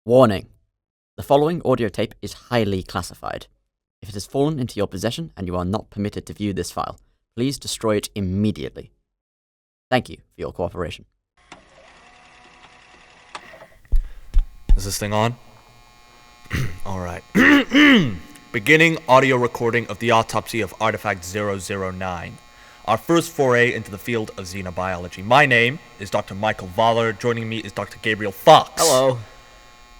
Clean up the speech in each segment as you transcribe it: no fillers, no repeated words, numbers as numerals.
Warning. The following audio tape is highly classified. If it has fallen into your possession and you are not permitted to view this file, please destroy it immediately. Thank you for your cooperation. Is this thing on? Alright. Beginning audio recording of the autopsy of Artifact 009. Our first foray into the field of xenobiology. My name is Dr. Michael Voller. Joining me is Dr. Gabriel Fox. Hello.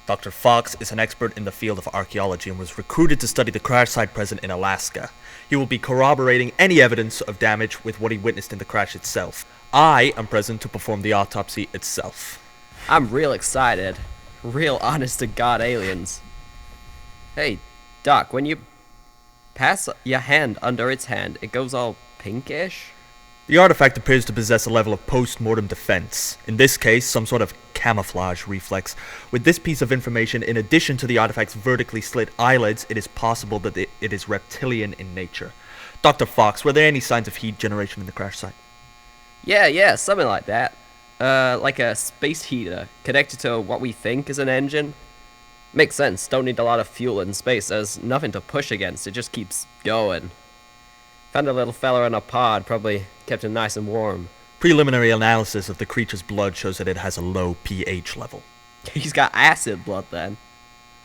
Dr. Fox is an expert in the field of archaeology and was recruited to study the crash site present in Alaska. He will be corroborating any evidence of damage with what he witnessed in the crash itself. I am present to perform the autopsy itself. I'm real excited. Real honest-to-God aliens. Hey, Doc, when you pass your hand under its hand, it goes all pinkish? The artifact appears to possess a level of post-mortem defense. In this case, some sort of camouflage reflex. With this piece of information, in addition to the artifact's vertically slit eyelids, it is possible that it is reptilian in nature. Dr. Fox, were there any signs of heat generation in the crash site? Yeah, something like that. Like a space heater connected to what we think is an engine. Makes sense, don't need a lot of fuel in space, there's nothing to push against, it just keeps going. Found a little fella in a pod, probably kept him nice and warm. Preliminary analysis of the creature's blood shows that it has a low pH level. He's got acid blood then.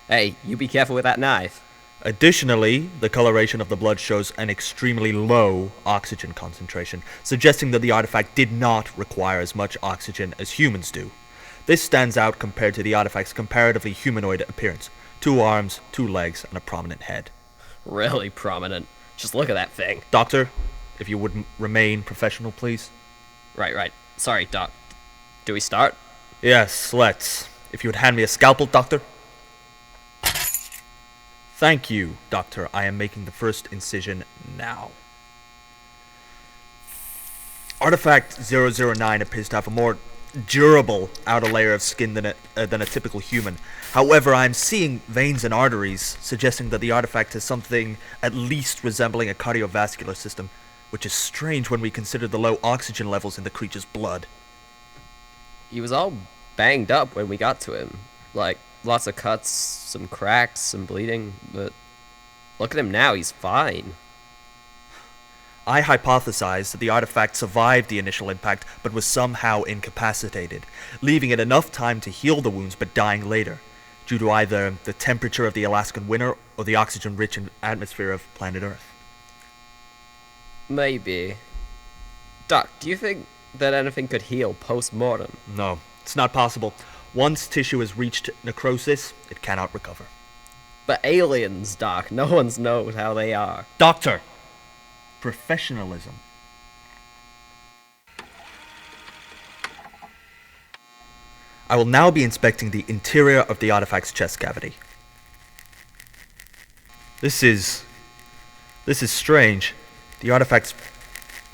Hey, you be careful with that knife. Additionally, the coloration of the blood shows an extremely low oxygen concentration, suggesting that the artifact did not require as much oxygen as humans do. This stands out compared to the artifact's comparatively humanoid appearance. 2 arms, 2 legs, and a prominent head. Really prominent. Just look at that thing. Doctor, if you would remain professional, please. Right. Sorry, Doc. Do we start? Yes, let's. If you would hand me a scalpel, Doctor. Thank you, Doctor. I am making the first incision now. Artifact 009 appears to have a more durable outer layer of skin than a typical human. However, I'm seeing veins and arteries, suggesting that the artifact has something at least resembling a cardiovascular system, which is strange when we consider the low oxygen levels in the creature's blood. He was all banged up when we got to him. Like, lots of cuts, some cracks, some bleeding, but look at him now, he's fine. I hypothesized that the artifact survived the initial impact, but was somehow incapacitated, leaving it enough time to heal the wounds but dying later, due to either the temperature of the Alaskan winter or the oxygen-rich atmosphere of planet Earth. Maybe. Doc, do you think that anything could heal post-mortem? No, it's not possible. Once tissue has reached necrosis, it cannot recover. But aliens, Doc, no one knows how they are. Doctor! Professionalism. I will now be inspecting the interior of the artifact's chest cavity. This is strange. The artifact's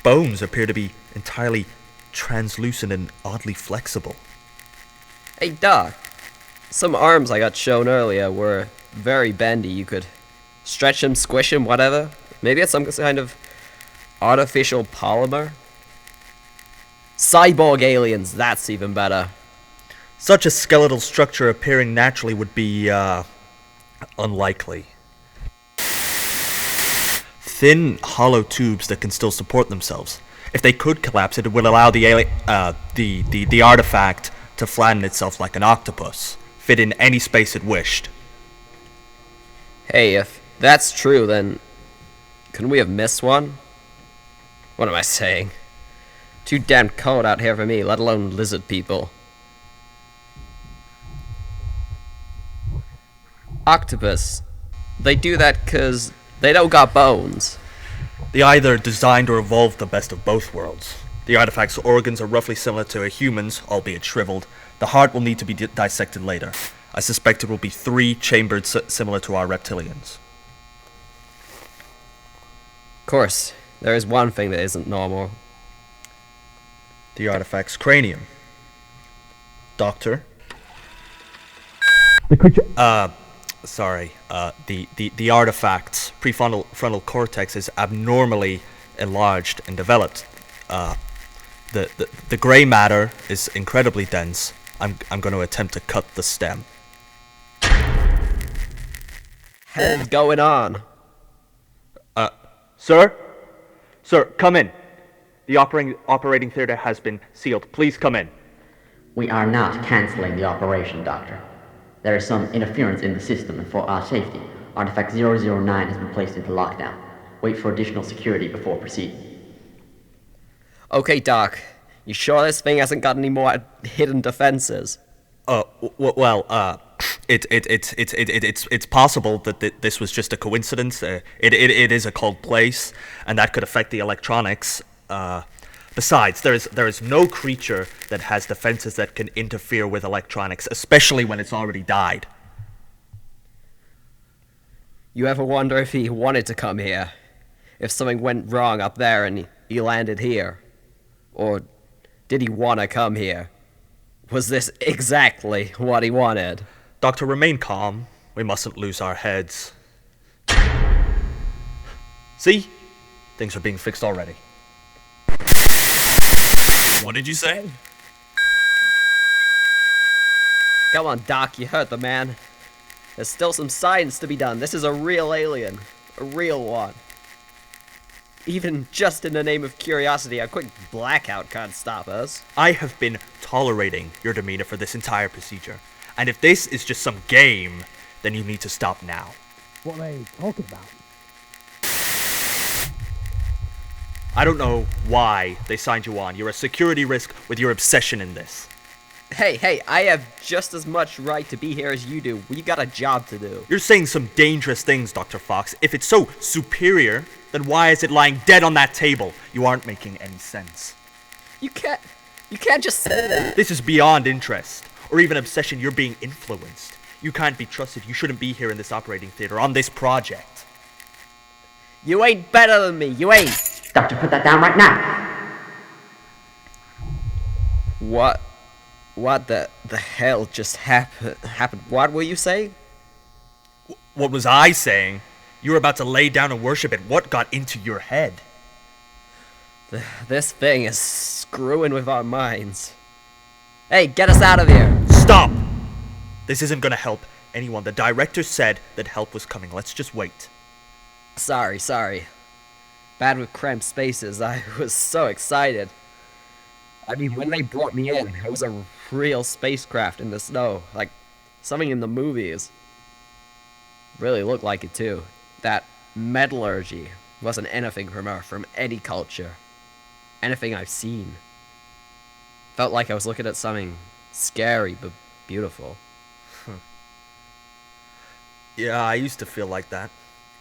bones appear to be entirely translucent and oddly flexible. Hey, Doc, some arms I got shown earlier were very bendy. You could stretch them, squish them, whatever. Maybe it's some kind of artificial polymer? Cyborg aliens, that's even better. Such a skeletal structure appearing naturally would be, unlikely. Thin, hollow tubes that can still support themselves. If they could collapse, it would allow the artifact to flatten itself like an octopus, fit in any space it wished. Hey, if that's true, then couldn't we have missed one? What am I saying? Too damn cold out here for me, let alone lizard people. Octopus. They do that 'cause they don't got bones. They either designed or evolved the best of both worlds. The artifact's organs are roughly similar to a human's, albeit shriveled. The heart will need to be dissected later. I suspect it will be 3-chambered similar to our reptilians. Of course, there is one thing that isn't normal. The artifact's cranium. Doctor? The creature... The artifact's prefrontal cortex is abnormally enlarged and developed. The gray matter is incredibly dense. I'm going to attempt to cut the stem. hell's going on? Sir? Sir, come in. The operating theater has been sealed. Please come in. We are not canceling the operation, Doctor. There is some interference in the system, and for our safety, Artifact 009 has been placed into lockdown. Wait for additional security before proceeding. Okay, Doc. You sure this thing hasn't got any more hidden defenses? It's possible that this was just a coincidence. It is a cold place, and that could affect the electronics. Besides, there is no creature that has defenses that can interfere with electronics, especially when it's already died. You ever wonder if he wanted to come here? If something went wrong up there and he landed here? Or did he want to come here? Was this exactly what he wanted? Doctor, remain calm. We mustn't lose our heads. See? Things are being fixed already. What did you say? Come on, Doc, you heard the man. There's still some science to be done. This is a real alien. A real one. Even just in the name of curiosity, a quick blackout can't stop us. I have been tolerating your demeanor for this entire procedure. And if this is just some game, then you need to stop now. What are they talking about? I don't know why they signed you on. You're a security risk with your obsession in this. Hey, I have just as much right to be here as you do. We got a job to do. You're saying some dangerous things, Dr. Fox. If it's so superior, then why is it lying dead on that table? You aren't making any sense. You can't just say that. This is beyond interest, or even obsession. You're being influenced. You can't be trusted. You shouldn't be here in this operating theater on this project. You ain't better than me. You ain't. Doctor, put that down right now! What the hell just happened? What were you saying? What was I saying? You were about to lay down and worship it. What got into your head? This thing is screwing with our minds. Hey, get us out of here! Stop! This isn't gonna help anyone. The director said that help was coming. Let's just wait. Sorry. Bad with cramped spaces. I was so excited. I mean, when they brought me in, it was a real spacecraft in the snow. Like, something in the movies. Really looked like it, too. That metallurgy wasn't anything from any culture. Anything I've seen. Felt like I was looking at something scary, but beautiful. Yeah, I used to feel like that.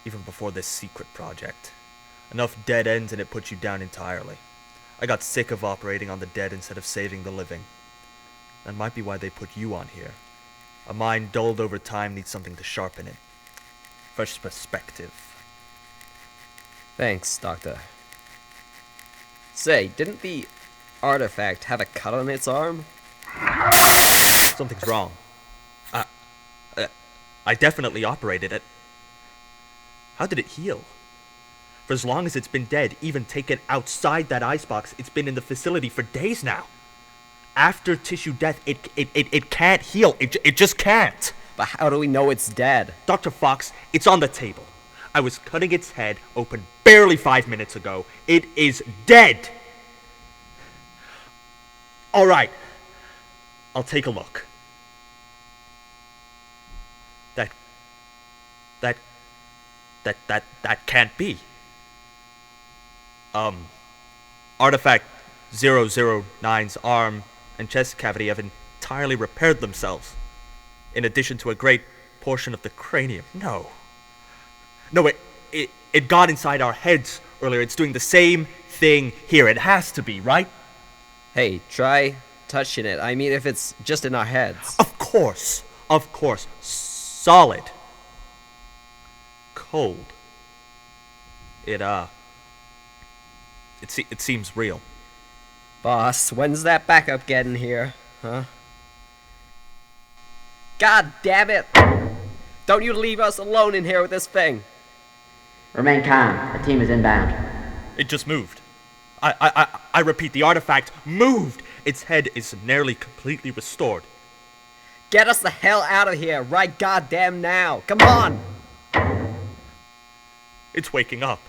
Even before this secret project. Enough dead ends and it puts you down entirely. I got sick of operating on the dead instead of saving the living. That might be why they put you on here. A mind dulled over time needs something to sharpen it. Fresh perspective. Thanks, Doctor. Say, didn't the artifact have a cut on its arm? Something's wrong. I definitely operated it. How did it heal? For as long as it's been dead, even taken outside that icebox, it's been in the facility for days now. After tissue death, it can't heal. It just can't. But how do we know it's dead? Dr. Fox, it's on the table. I was cutting its head open barely 5 minutes ago. It is dead. All right. I'll take a look. That can't be. Artifact 009's arm and chest cavity have entirely repaired themselves, in addition to a great portion of the cranium. No, it got inside our heads earlier. It's doing the same thing here. It has to be, right? Hey, try touching it. I mean, if it's just in our heads. Of course. Solid. Cold. It seems real. Boss, when's that backup getting here? Huh? God damn it! Don't you leave us alone in here with this thing! Remain calm. The team is inbound. It just moved. I repeat, the artifact moved! Its head is nearly completely restored. Get us the hell out of here right goddamn now! Come on! It's waking up.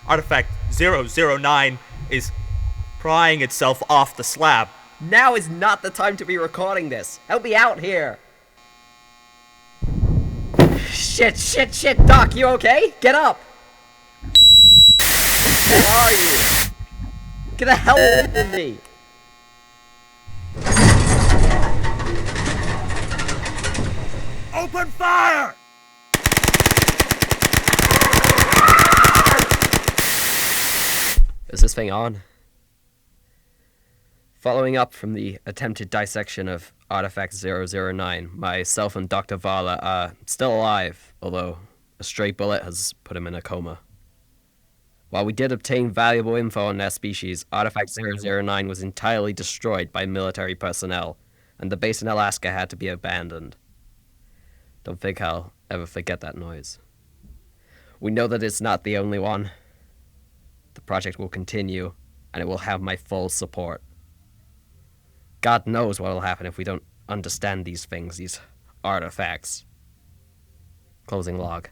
Artifact 009 is prying itself off the slab. Now is not the time to be recording this. Help me out here. Shit, Doc, you okay? Get up. Where are you? Get the hell away from me. Open fire! Is this thing on? Following up from the attempted dissection of Artifact 009, myself and Dr. Vala are still alive, although a stray bullet has put him in a coma. While we did obtain valuable info on their species, Artifact 009 was entirely destroyed by military personnel, and the base in Alaska had to be abandoned. Don't think I'll ever forget that noise. We know that it's not the only one. The project will continue, and it will have my full support. God knows what will happen if we don't understand these things, these artifacts. Closing log.